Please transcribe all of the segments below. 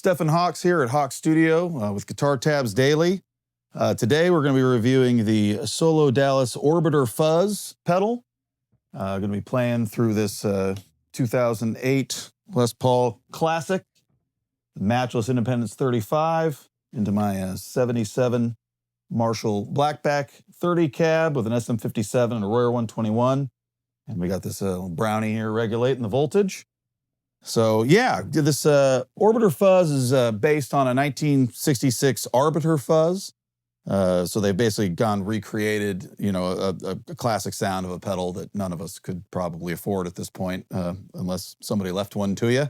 Stephan Hawkes here at Hawkes Studio with Guitar Tabs Daily. Today we're going to be reviewing the SoloDallas Orbiter Fuzz pedal. Going to be playing through this 2008 Les Paul Classic, Matchless Independence 35, into my 77 Marshall Blackback 30 cab with an SM57 and a Royer 121. And we got this brownie here regulating the voltage. So yeah, this Orbiter Fuzz is based on a 1966 Arbiter Fuzz. So they've basically recreated, a classic sound of a pedal that none of us could probably afford at this point, unless somebody left one to you.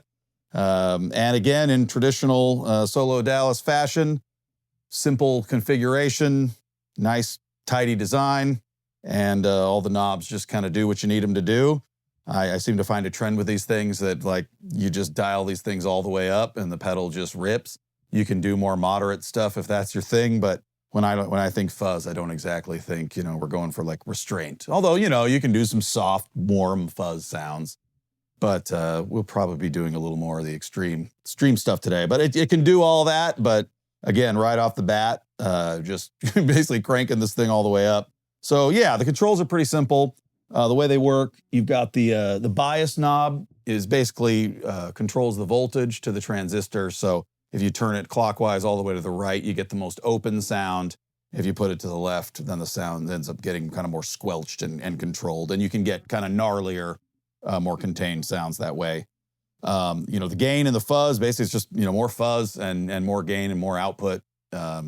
And again, in traditional SoloDallas fashion, simple configuration, nice, tidy design, and all the knobs just kind of do what you need them to do. I seem to find a trend with these things that, like, you just dial these things all the way up and the pedal just rips. You can do more moderate stuff if that's your thing, but when I think fuzz, I don't exactly think, we're going for like restraint. Although, you can do some soft, warm fuzz sounds, but we'll probably be doing a little more of the extreme stuff today. But it can do all that, but again, right off the bat, just basically cranking this thing all the way up. So yeah, the controls are pretty simple. The way they work, you've got the bias knob is basically controls the voltage to the transistor. So if you turn it clockwise all the way to the right, you get the most open sound. If you put it to the left, then the sound ends up getting kind of more squelched and controlled. And you can get kind of gnarlier, more contained sounds that way. The gain and the fuzz, basically it's just, more fuzz and more gain and more output.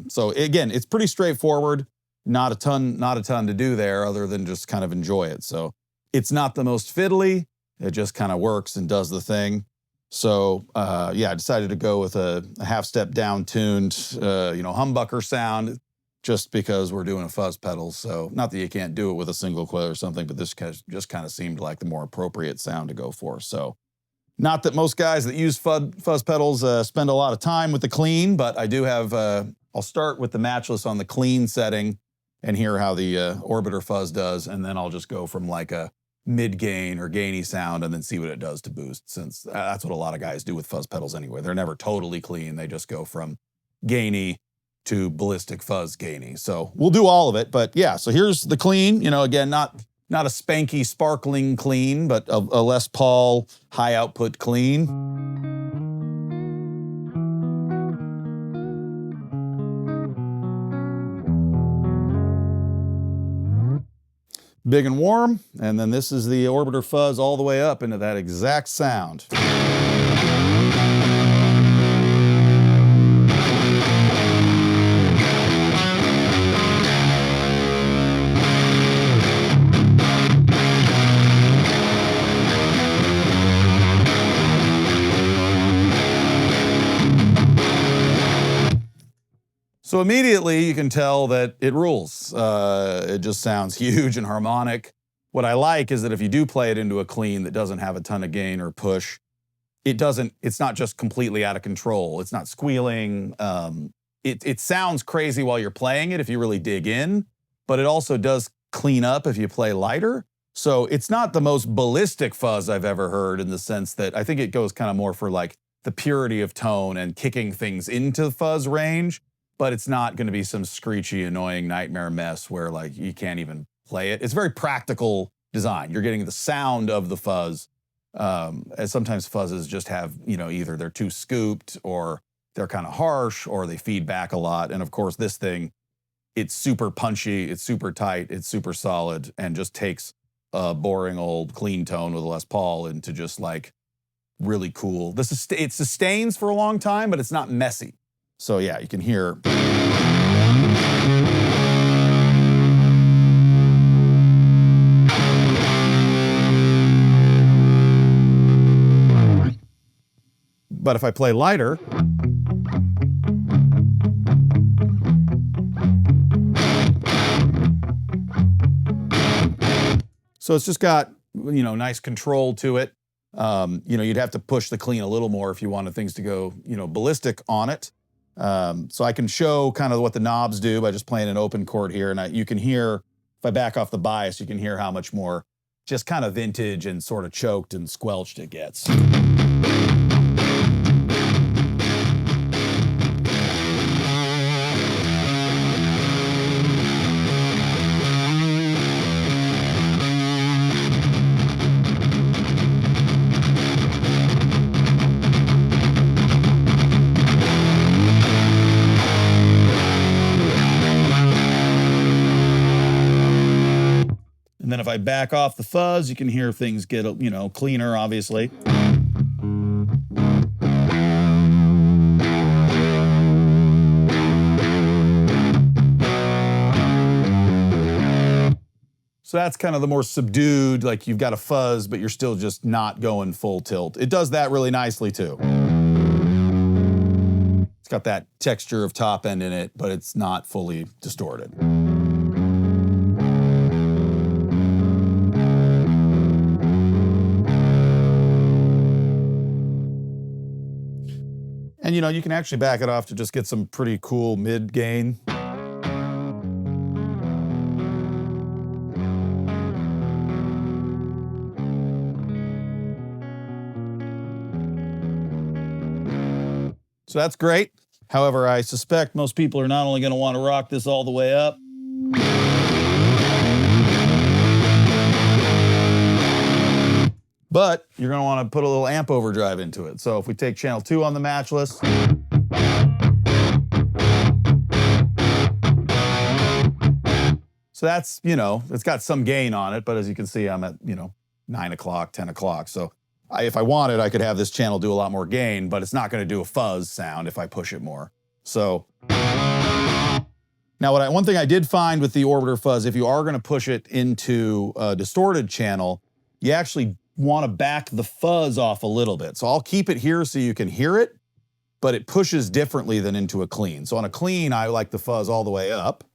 So again, it's pretty straightforward. Not a ton to do there other than just kind of enjoy it. So it's not the most fiddly. It just kind of works and does the thing. So yeah, I decided to go with a half-step down-tuned, humbucker sound, just because we're doing a fuzz pedal. So not that you can't do it with a single coil or something, but this just kind of seemed like the more appropriate sound to go for. So not that most guys that use fuzz pedals spend a lot of time with the clean, but I do have, I'll start with the Matchless on the clean setting and hear how the Orbiter Fuzz does, and then I'll just go from like a mid-gain or gainy sound and then see what it does to boost, since that's what a lot of guys do with fuzz pedals anyway. They're never totally clean. They just go from gainy to ballistic fuzz gainy. So we'll do all of it, but yeah, so here's the clean. Again, not a spanky, sparkling clean, but a Les Paul high output clean. Big and warm, and then this is the Orbiter Fuzz all the way up into that exact sound. So immediately you can tell that it rules. It just sounds huge and harmonic. What I like is that if you do play it into a clean that doesn't have a ton of gain or push, it's not just completely out of control. It's not squealing. It sounds crazy while you're playing it if you really dig in, but it also does clean up if you play lighter. So it's not the most ballistic fuzz I've ever heard, in the sense that I think it goes kind of more for like the purity of tone and kicking things into fuzz range. But it's not going to be some screechy, annoying nightmare mess where like you can't even play it. It's very practical design. You're getting the sound of the fuzz. As sometimes fuzzes just have, either they're too scooped or they're kind of harsh or they feed back a lot. And of course this thing, it's super punchy, it's super tight, it's super solid, and just takes a boring old clean tone with a Les Paul into just like really cool. It sustains for a long time, but it's not messy. So yeah, you can hear. But if I play lighter, so it's just got, nice control to it. You'd have to push the clean a little more if you wanted things to go, ballistic on it. So I can show kind of what the knobs do by just playing an open chord here. And you can hear, if I back off the bias, you can hear how much more just kind of vintage and sort of choked and squelched it gets. And then if I back off the fuzz, you can hear things get, you know, cleaner, obviously. So that's kind of the more subdued, like you've got a fuzz, but you're still just not going full tilt. It does that really nicely too. It's got that texture of top end in it, but it's not fully distorted. And you know, you can actually back it off to just get some pretty cool mid gain. So that's great. However, I suspect most people are not only going to want to rock this all the way up, but you're going to want to put a little amp overdrive into it. So if we take channel 2 on the Matchless, so that's, you know, it's got some gain on it, but as you can see, I'm at, you know, 9 o'clock, 10 o'clock. So if I wanted, I could have this channel do a lot more gain, but it's not going to do a fuzz sound if I push it more. So now one thing I did find with the Orbiter Fuzz, if you are going to push it into a distorted channel, you actually want to back the fuzz off a little bit. So I'll keep it here so you can hear it, but it pushes differently than into a clean. So on a clean, I like the fuzz all the way up.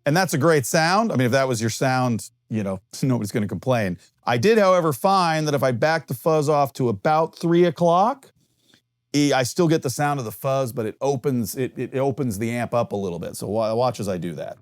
And that's a great sound. I mean, if that was your sound, you know, nobody's going to complain. I did, however, find that if I back the fuzz off to about 3 o'clock, I still get the sound of the fuzz, but it opens the amp up a little bit. So watch as I do that.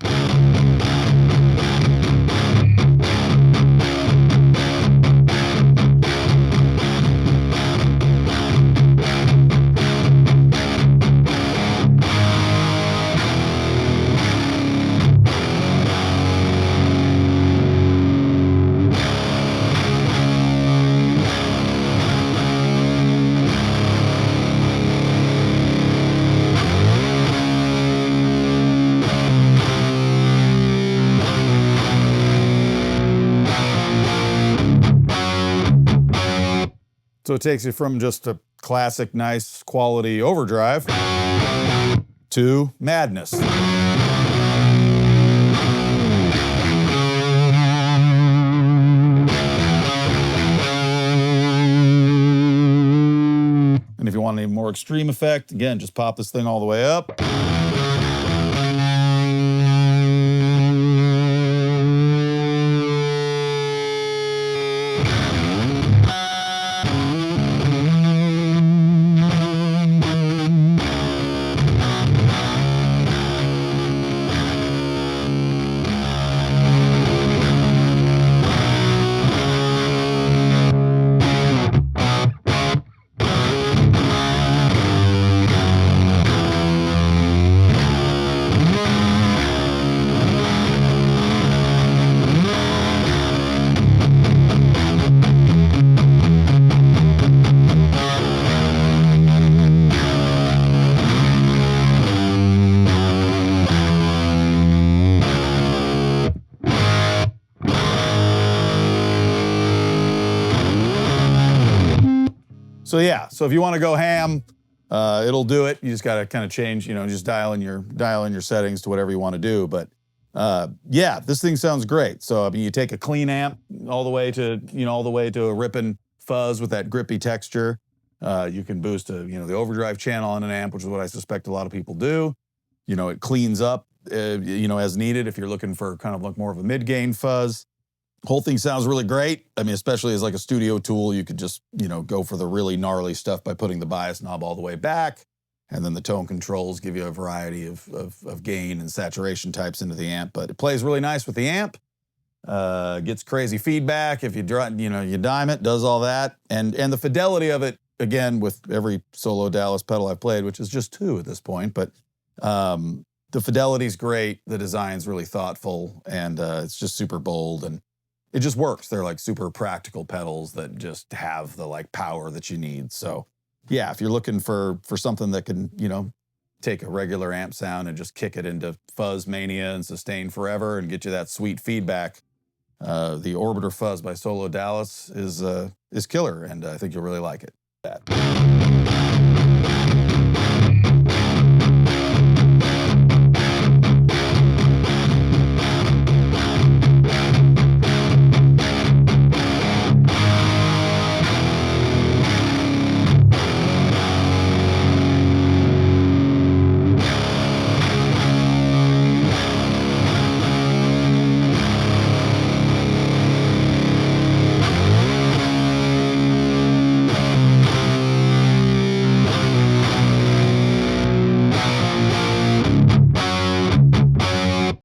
So it takes you from just a classic, nice quality overdrive to madness. And if you want any more extreme effect, again, just pop this thing all the way up. So yeah, so if you want to go ham, it'll do it. You just got to kind of change, you know, just dial in your settings to whatever you want to do. But yeah, this thing sounds great. So I mean, you take a clean amp all the way to, you know, all the way to a ripping fuzz with that grippy texture. You can boost the overdrive channel on an amp, which is what I suspect a lot of people do. You know, it cleans up, as needed if you're looking for kind of like more of a mid-gain fuzz. Whole thing sounds really great. I mean, especially as like a studio tool, you could just, go for the really gnarly stuff by putting the bias knob all the way back. And then the tone controls give you a variety of gain and saturation types into the amp. But it plays really nice with the amp. Gets crazy feedback. If you dime it, does all that. And the fidelity of it, again, with every SoloDallas pedal I've played, which is just 2 at this point, but The fidelity's great, the design's really thoughtful, and it's just super bold, and it just works. They're like super practical pedals that just have the like power that you need. So yeah, if you're looking for something that can, you know, take a regular amp sound and just kick it into fuzz mania and sustain forever and get you that sweet feedback, the Orbiter Fuzz by SoloDallas is killer, and I think you'll really like it.